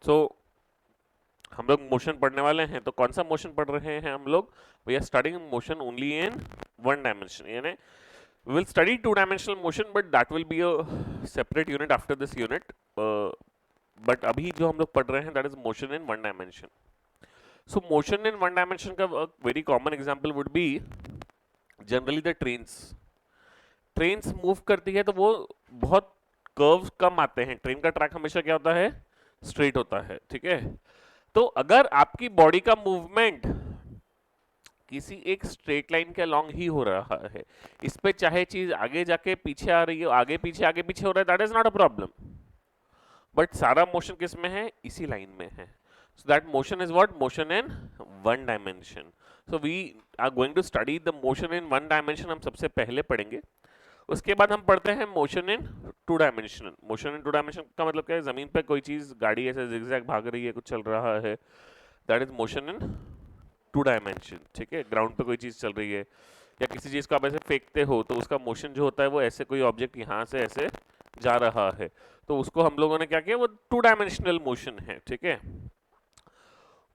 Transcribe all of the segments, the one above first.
सो हम लोग मोशन पढ़ने वाले हैं, तो कौन सा मोशन पढ़ रहे हैं हम लोग? We are studying motion only in one dimension, यानी we will study two dimensional motion but that will be a separate unit after this unit. But अभी जो हम लोग पढ़ रहे हैं that is motion in one dimension. So motion in one dimension का very common example would be generally the trains. Trains move करती है तो वो बहुत कर्व्स कम आते हैं, ट्रेन का ट्रैक हमेशा क्या होता है? स्ट्रेट होता है, ठीक है। तो अगर आपकी बॉडी का मूवमेंट किसी एक स्ट्रेट लाइन के अलोंग ही हो रहा है, इस पे चाहे चीज आगे जाके पीछे आ रही हो, आगे पीछे हो रहा है, that is not a problem. But सारा मोशन किस में है? इसी लाइन में है। So that motion is what? Motion in one dimension. So we are going to study the motion in one dimension, हम सबसे पहले पढ़ेंगे। उसके बाद हम पढ़ते हैं motion in two dimension. Motion in two dimension का मतलब क्या है? जमीन पे कोई चीज, गाड़ी ऐसे जिगजैग भाग रही है, कुछ चल रहा है, that is motion in two dimension, ठीक है। ग्राउंड पे कोई चीज चल रही है या किसी चीज को आप ऐसे फेंकते हो तो उसका मोशन जो होता है वो ऐसे, कोई ऑब्जेक्ट यहाँ से ऐसे जा रहा है, तो उसको हम लोगों ने क्या किया? वो टू डायमेंशनल मोशन है, ठीक है।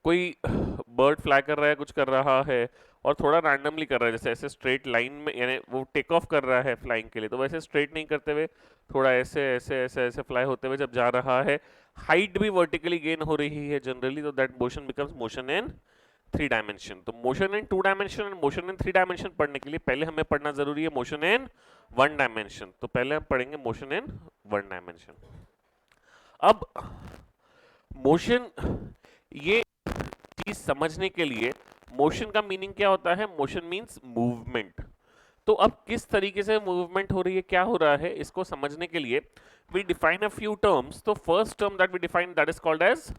कोई बर्ड फ्लाई कर रहा है, कुछ कर रहा है और थोड़ा रैंडमली कर रहा है, जैसे ऐसे स्ट्रेट लाइन में, यानी वो टेक ऑफ कर रहा है फ्लाइंग के लिए, तो वैसे स्ट्रेट नहीं करते हुए थोड़ा ऐसे ऐसे ऐसे ऐसे फ्लाई होते हुए जब जा रहा है, हाइट भी वर्टिकली गेन हो रही है जनरली, तो that motion becomes motion in three dimension. तो motion in two dimension and motion in three dimension पढ़ने के लिए पहले हमें पढ़ना जरूरी है मोशन इन वन डायमेंशन। तो पहले हम पढ़ेंगे मोशन इन वन डायमेंशन। अब मोशन, ये चीज समझने के लिए मोशन का मीनिंग क्या होता है? Motion means movement. तो अब किस तरीके से मूवमेंट हो रही है, क्या हो रहा है, इसको समझने के लिए we define a few terms. तो first term that we define, that is called as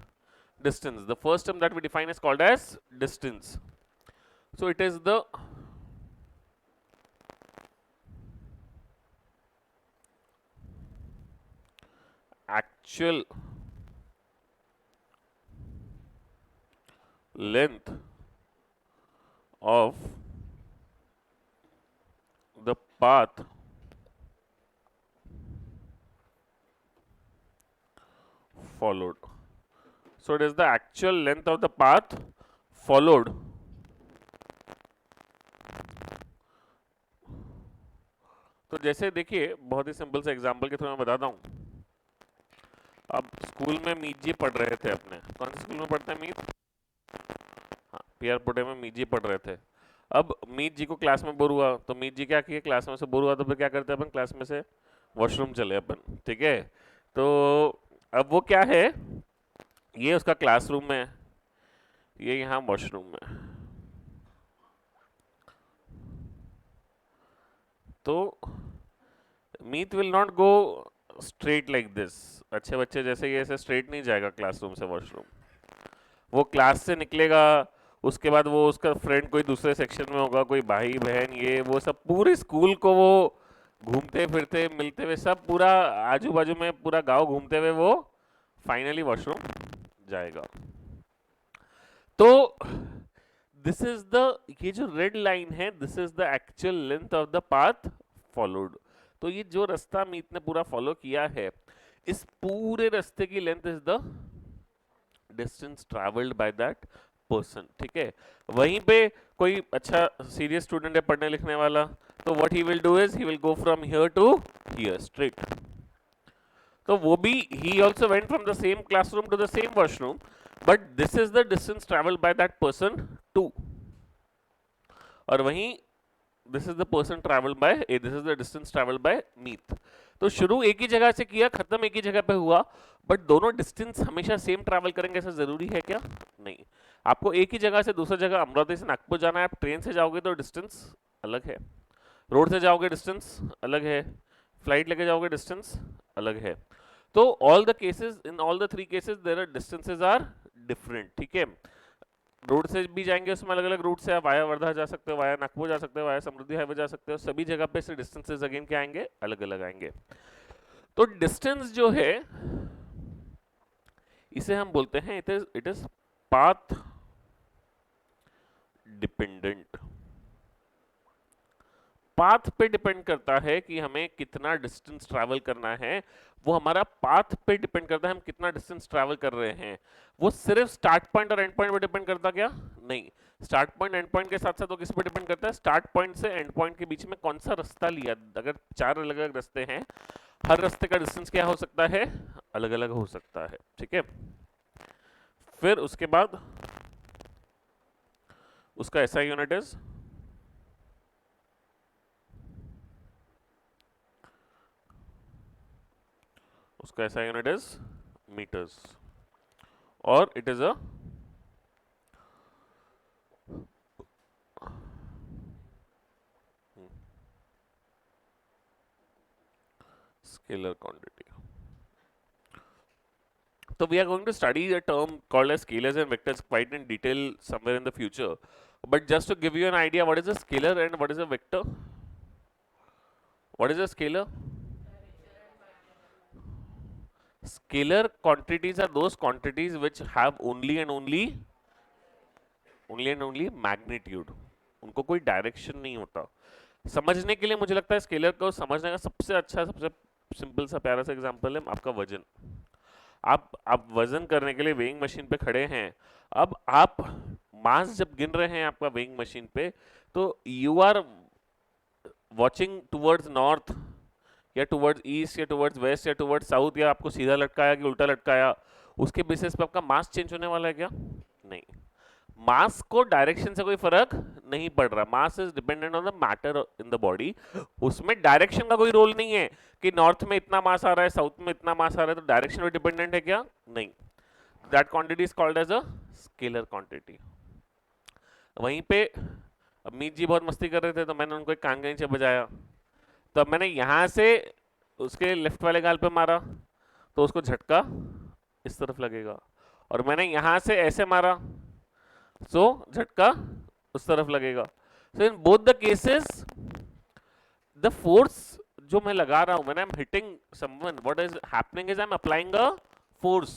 distance. The first term that we define is called as distance. So it is the actual length of the path followed. So it is the actual length of the path followed तो जैसे देखिए, बहुत ही simple से example के through मैं बताता हूँ। अब स्कूल में मीत जी पढ़ रहे थे अपने, कौन से स्कूल में पढ़ते हैं मीत? हाँ, पीआर पुटे में मीत जी पढ़ रहे थे। अब मीत जी को क्लास में बोर हुआ, तो मीत जी क्या किए? क्लास में से बोर हुआ तो फिर क्या करते हैं अपन? क्लास में से वॉशरूम चले अपन, ठीक है। तो अब वो क्या है, ये उसका क्लासरूम है, ये यहाँ वॉशरूम है। तो Meet will not go straight like this. अच्छे बच्चे जैसे ये ऐसे स्ट्रेट नहीं जाएगा क्लासरूम से वॉशरूम। वो क्लास से निकलेगा, उसके बाद वो उसका फ्रेंड कोई दूसरे सेक्शन में होगा, कोई भाई बहन, ये वो सब पूरे स्कूल को वो घूमते फिरते मिलते हुए, सब पूरा आजू बाजू में पूरा गांव घूमते हुए वो फाइनली वॉशरूम जाएगा। तो दिस इज द, ये जो रेड लाइन है, this is the actual length of the path followed. तो ये जो रास्ता मीत ने पूरा फॉलो किया है, इस पूरे रास्ते की length is the distance travelled by that person, ठीक है। वहीं पे कोई अच्छा सीरियस स्टूडेंट है, पढ़ने लिखने वाला, तो what he will do is he will go from here to here straight. तो वो भी, he also went from the same classroom to the same washroom, but this is the distance traveled by that person too. और वहीं this is the person traveled by, this is the distance traveled by Meet. तो शुरू एक ही जगह से किया, खत्म एक ही जगह पे हुआ, बट दोनों डिस्टेंस हमेशा सेम ट्रैवल करेंगे ऐसा जरूरी है क्या? नहीं। आपको एक ही जगह से दूसरी जगह, अमरावती से नागपुर जाना है, आप ट्रेन से जाओगे तो डिस्टेंस अलग है, रोड से जाओगे डिस्टेंस अलग है, फ्लाइट लेके जाओगे डिस्टेंस अलग है। तो all the cases, in all the three cases there are distances are different, ठीक है। रोड से भी जाएंगे, उसमें अलग अलग रूट से आप वाया वर्धा जा सकते हो, वाया नागपुर जा सकते हो, वाया समृद्धि हाईवे जा सकते हो, सभी जगह पे से डिस्टेंसेस अगेन क्या आएंगे? अलग अलग आएंगे। तो डिस्टेंस जो है, इसे हम बोलते हैं it is path dependent. Path पे डिपेंड करता है कि हमें कितना डिस्टेंस ट्रैवल करना है, वो हमारा पाथ पे डिपेंड करता है हम कितना डिस्टेंस ट्रैवल कर रहे हैं। वो सिर्फ स्टार्ट पॉइंट और एंड पॉइंट पे डिपेंड करता क्या? नहीं, स्टार्ट पॉइंट एंड पॉइंट के साथ साथ वो किस पे डिपेंड करता है? स्टार्ट पॉइंट से एंड पॉइंट के बीच में कौन सा रास्ता लिया। अगर 4 अलग अलग रास्ते हैं, हर रास्ते का डिस्टेंस क्या हो सकता है? अलग अलग हो सकता है, ठीक है। फिर उसके बाद उसका ऐसा यूनिट इज उसका ऐसा यूनिट इज मीटर्स, और it is a scalar quantity. So we are going to study a term called as scalars and vectors quite in detail somewhere in the future. But just to give you an idea, what is a scalar and what is a vector? What is a scalar? Scalar quantities are those quantities which have only and only magnitude. उनको कोई direction नहीं होता। समझने के लिए मुझे लगता है स्केलर को समझने का सबसे अच्छा, सबसे सिंपल सा प्यारा सा एग्जांपल है आपका वजन। आप वजन करने के लिए वेइंग मशीन पे खड़े हैं, अब आप मास जब गिन रहे हैं आपका वेइंग मशीन पे, तो you are watching towards north या टुवर्ड्स ईस्ट या टुवर्ड्स वेस्ट या टुवर्ड्स साउथ, या आपको सीधा लटकाया कि उल्टा लटकाया, उसके बेसिस पे आपका मास चेंज होने वाला है क्या? नहीं, मास को डायरेक्शन से कोई फर्क नहीं पड़ रहा। Mass is dependent on the matter in the body, उसमें डायरेक्शन का कोई रोल नहीं है कि नॉर्थ में इतना मास आ रहा है, साउथ में इतना मास आ रहा है, तो डायरेक्शन पे डिपेंडेंट है क्या? नहीं। That quantity is called as a scalar quantity. वहीं पे अमित जी बहुत मस्ती कर रहे थे, तो मैंने उनको एक कान के नीचे बजाया, तो मैंने यहां से उसके लेफ्ट वाले गाल पे मारा तो उसको झटका इस तरफ लगेगा, और मैंने यहां से ऐसे मारा सो झटका उस तरफ लगेगा। So in both the cases the force जो मैं लगा रहा हूं, when I am hitting someone, what is happening is I am applying a force,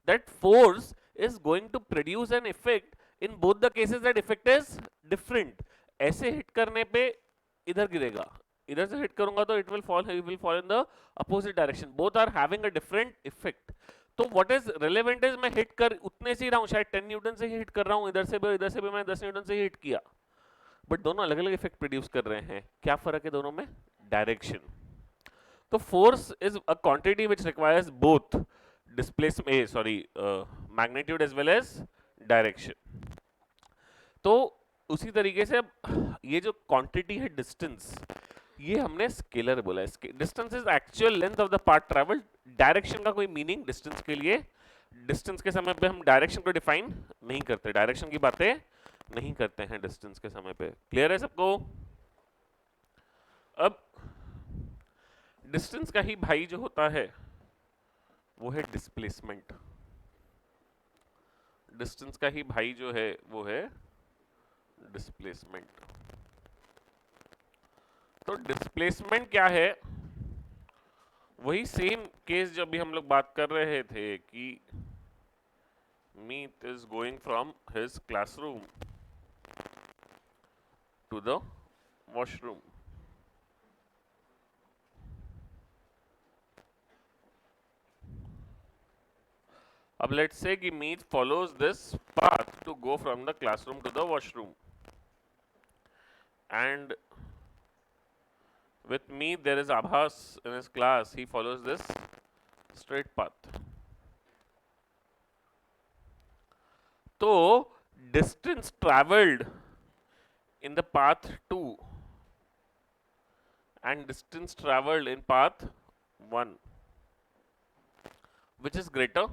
that force is going to produce an effect. In both the cases that effect is different. ऐसे hit करने पे इधर गिरेगा, इधर से hit करूंगा तो it will fall in the opposite direction, both are having a different effect. तो व्हाट इज रेलेवेंट इज मैं हिट कर उतने से ही रहा हूं, शायद 10 न्यूटन से ही हिट कर रहा हूं, इधर से भी मैं 10 न्यूटन से ही हिट किया, बट दोनों अलग अलग इफेक्ट प्रोड्यूस कर रहे हैं। क्या फर्क है दोनों में? डायरेक्शन। तो force is a quantity which requires both magnitude as well as direction. तो उसी तरीके से अब ये जो क्वांटिटी है डिस्टेंस, ये हमने स्केलर बोला है। Distance is actual length of the path travelled. Direction का कोई मीनिंग डिस्टेंस के लिए, डिस्टेंस के समय पे हम डायरेक्शन को डिफाइन नहीं करते, डायरेक्शन की बातें नहीं करते हैं डिस्टेंस के समय पे। क्लियर है सबको? अब डिस्टेंस का ही भाई जो होता है वो है डिस्प्लेसमेंट। डिस्टेंस का ही भाई जो है वो है डिस्प्लेसमेंट। तो डिस्प्लेसमेंट क्या है? वही सेम केस जो अभी हम लोग बात कर रहे थे कि Meet is going from his classroom to the washroom. अब लेट्स से कि Meet follows this path to go from the classroom to the washroom, and with me there is Abhas in his class, he follows this straight path. तो distance traveled in the path 2 and distance traveled in path 1, which is greater?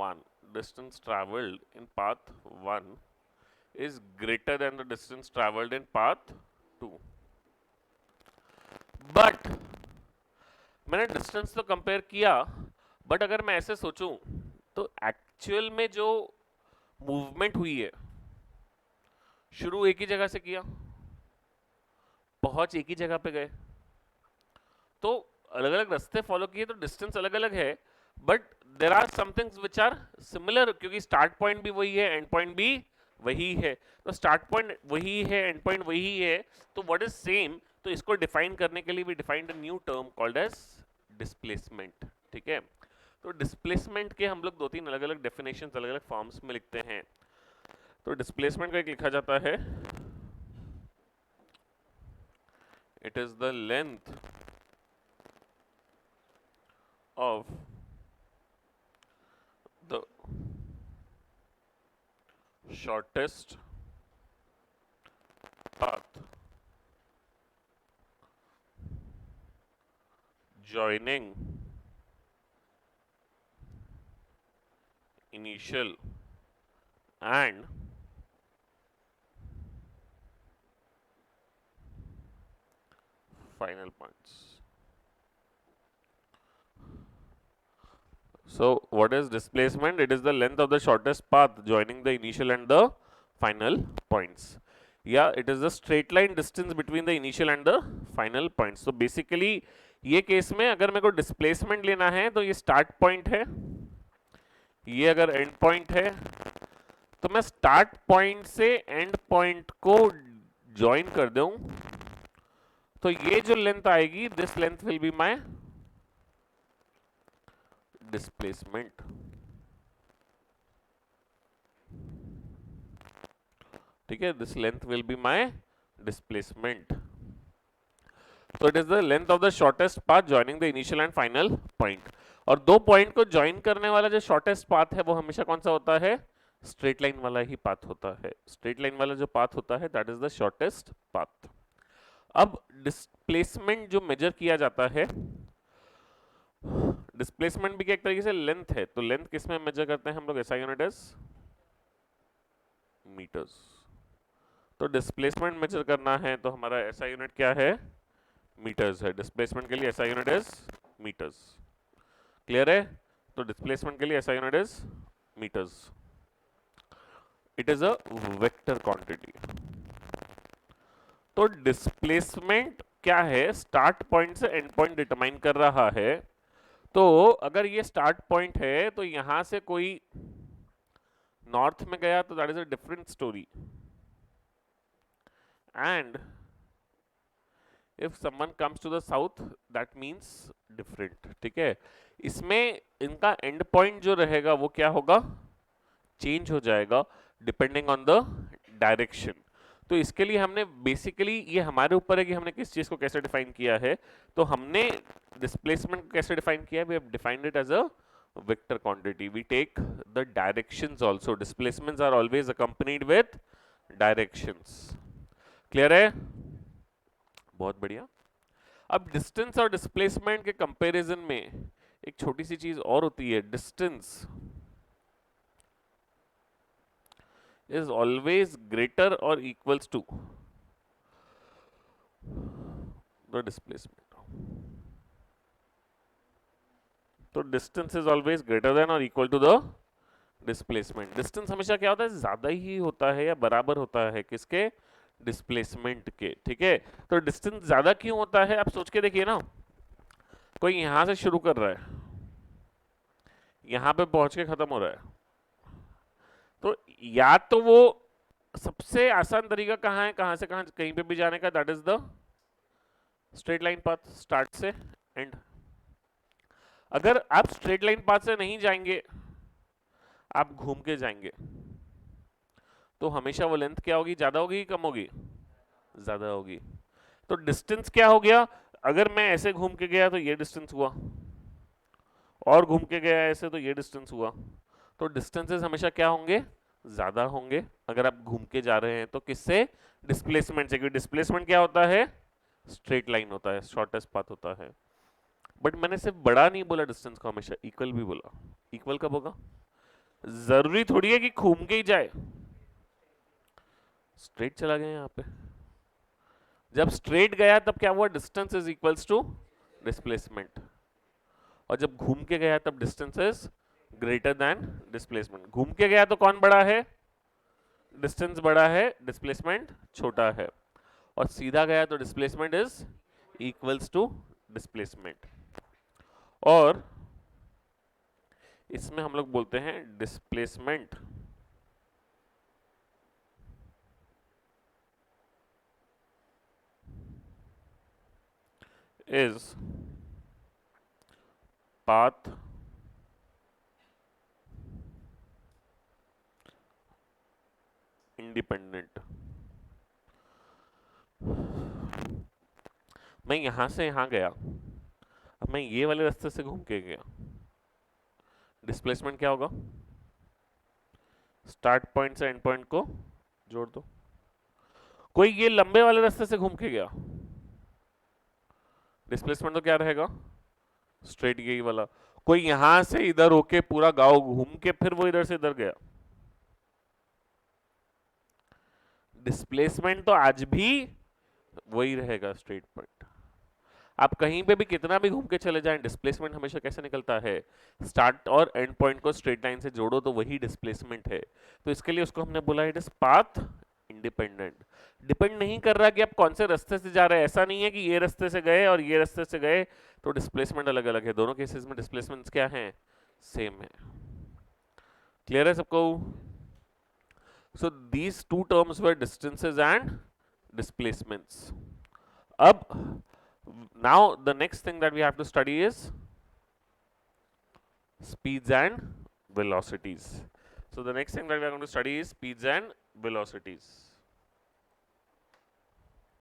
1. Distance traveled in path 1 is greater than the distance traveled in path 2. But मैंने distance तो compare किया, but अगर मैं ऐसे सोचूं तो actual में जो मूवमेंट हुई है, शुरू एक ही जगह से किया, पहुंच एक ही जगह पे गए, तो अलग अलग रास्ते फॉलो किए तो डिस्टेंस अलग अलग है, but there are some things which are similar, क्योंकि स्टार्ट पॉइंट भी वही है, एंड पॉइंट भी वही है, तो स्टार्ट पॉइंट वही है, एंड पॉइंट वही है, तो व्हाट इज सेम, तो इसको डिफाइन करने के लिए we defined a new term called as displacement. ठीक है, तो डिस्प्लेसमेंट के हम लोग दो तीन अलग अलग डेफिनेशन अलग अलग फॉर्म्स में लिखते हैं। तो डिस्प्लेसमेंट का एक लिखा जाता है, it is the length of the shortest path joining initial and final points. So what is displacement? It is the length of the shortest path joining the initial and the final points. Yeah, it is the straight line distance between the initial and the final points. So basically ये case में अगर मेरे को displacement लेना है तो ये start point है, ये अगर एंड पॉइंट है, तो मैं स्टार्ट पॉइंट से एंड पॉइंट को ज्वाइन कर दूं, तो ये जो लेंथ आएगी, this length will be my displacement. ठीक है, this length will be my displacement. तो it is the length of the shortest path joining the initial and final point. और दो पॉइंट को ज्वाइन करने वाला जो शॉर्टेस्ट पाथ है वो हमेशा कौन सा होता है? स्ट्रेट लाइन वाला ही पाथ होता है। स्ट्रेट लाइन वाला जो पाथ होता है that is the shortest path. अब डिस्प्लेसमेंट जो मेजर किया जाता है, डिस्प्लेसमेंट भी एक तरीके से लेंथ है, तो लेंथ किस में मेजर करते हैं हम लोग? ऐसा यूनिट इज मीटर्स। तो डिस्प्लेसमेंट मेजर करना है तो हमारा ऐसा यूनिट क्या है? मीटर्स है। डिस्प्लेसमेंट के लिए ऐसा यूनिट इज मीटर्स। क्लियर है? तो डिस्प्लेसमेंट के लिए ऐसा unit is meters. It is a vector quantity. तो डिस्प्लेसमेंट क्या है? स्टार्ट पॉइंट से एंड पॉइंट डिटरमाइन कर रहा है। तो अगर ये स्टार्ट पॉइंट है तो यहां से कोई नॉर्थ में गया तो that is a different story, and if someone comes to the south that means different. ठीक है, इसमें इनका एंड पॉइंट जो रहेगा वो क्या होगा? चेंज हो जाएगा डिपेंडिंग ऑन द डायरेक्शन। तो इसके लिए हमने बेसिकली, ये हमारे ऊपर है कि हमने किस चीज को कैसे डिफाइन किया है। तो हमने डिस्प्लेसमेंट को कैसे डिफाइन किया? We have defined it as a vector quantity. We take the directions also. Displacements are always accompanied with directions. Clear है? बहुत बढ़िया। अब डिस्टेंस और डिस्प्लेसमेंट के कंपैरिजन में एक छोटी सी चीज और होती है। Distance is always greater or equals to the displacement. तो distance is always greater than और equal to the displacement. Distance हमेशा क्या होता है? ज्यादा ही होता है या बराबर होता है किसके? डिस्प्लेसमेंट के। ठीक है, तो डिस्टेंस ज्यादा क्यों होता है? आप सोच के देखिए ना, कोई यहां से शुरू कर रहा है, यहां पे पहुंच के खत्म हो रहा है, तो या तो वो सबसे आसान तरीका कहाँ है, कहां से कहां कहीं पे भी जाने का, that is the straight line path, start से एंड। अगर आप स्ट्रेट लाइन पाथ से नहीं जाएंगे, आप घूम के जाएंगे, तो हमेशा वो लेंथ क्या होगी? ज्यादा होगी, कम होगी? ज्यादा होगी। तो डिस्टेंस क्या हो गया? अगर मैं ऐसे घूम के गया तो ये डिस्टेंस हुआ, और घूम के गया ऐसे तो ये डिस्टेंस हुआ। तो डिस्टेंसेस हमेशा क्या होंगे? ज्यादा होंगे अगर आप घूम के जा रहे हैं तो। किससे? डिस्प्लेसमेंट से। क्योंकि डिस्प्लेसमेंट क्या होता है? स्ट्रेट लाइन होता है, शॉर्टेस्ट पाथ होता है। बट मैंने सिर्फ बड़ा नहीं बोला डिस्टेंस को, हमेशा इक्वल भी बोला। इक्वल कब होगा? जरूरी थोड़ी है कि घूम के ही जाए, स्ट्रेट चला गया यहाँ पे। जब स्ट्रेट गया तब क्या हुआ? Distance is equals to displacement. और जब घूम के गया तब distance is greater than displacement. घूम के गया तो कौन बड़ा है? डिस्टेंस बड़ा है, डिस्प्लेसमेंट छोटा है। और सीधा गया तो displacement is equals to displacement. और इसमें हम लोग बोलते हैं डिस्प्लेसमेंट is path independent. मैं यहां से यहां गया, अब मैं ये वाले रास्ते से घूम के गया, डिस्प्लेसमेंट क्या होगा? स्टार्ट पॉइंट से एंड पॉइंट को जोड़ दो। कोई ये लंबे वाले रास्ते से घूम के गया, डिस्प्लेसमेंट तो क्या रहेगा? स्ट्रेट यही वाला। कोई यहां से इधर होके पूरा गांव घूम के फिर वो इधर से इधर गया, डिस्प्लेसमेंट तो आज भी वही रहेगा, स्ट्रेट पॉइंट। आप कहीं पे भी कितना भी घूम के चले जाएं, डिस्प्लेसमेंट हमेशा कैसे निकलता है? स्टार्ट और एंड पॉइंट को स्ट्रेट लाइन से जोड़ो तो वही डिस्प्लेसमेंट है। तो इसके लिए उसको हमने बोला it is path independent. Depend नहीं कर रहा कि आप कौन से रास्ते से जा रहे हैं, ऐसा नहीं है कि ये रास्ते से गए और ये रास्ते से गए तो डिस्प्लेसमेंट अलग अलग है, दोनों केसेस में डिस्प्लेसमेंट्स क्या हैं? सेम है। क्लियर है सबको? So these two terms were distances and displacements. Ab, now the next thing that we have to study is speeds and velocities. So the next thing that we are going to study is speeds and velocities.